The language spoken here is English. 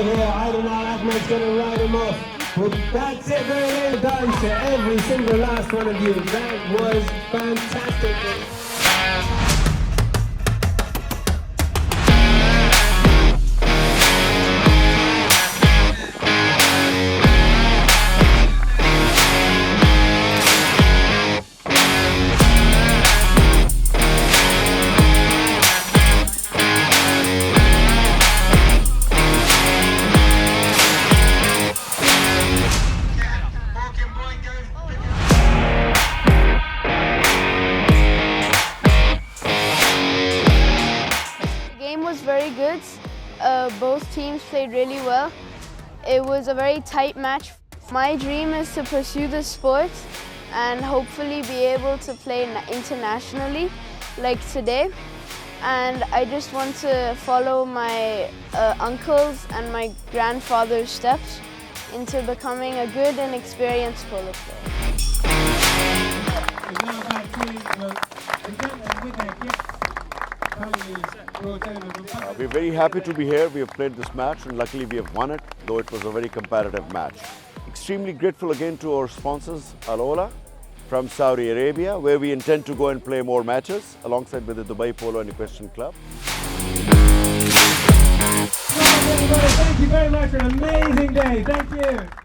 here. I don't know, Ahmed's going to ride him off. But that's it, very well done to every single last one of you. That was fantastic. Very good. Both teams played really well. It was a very tight match. My dream is to pursue the sport and hopefully be able to play internationally like today. And I just want to follow my uncles and my grandfather's steps into becoming a good and experienced polo player. We're very happy to be here. We have played this match and luckily we have won it, though it was a very competitive match. Extremely grateful again to our sponsors, Alula from Saudi Arabia, where we intend to go and play more matches alongside with the Dubai Polo and Equestrian Club. Thank you very much for an amazing day. Thank you.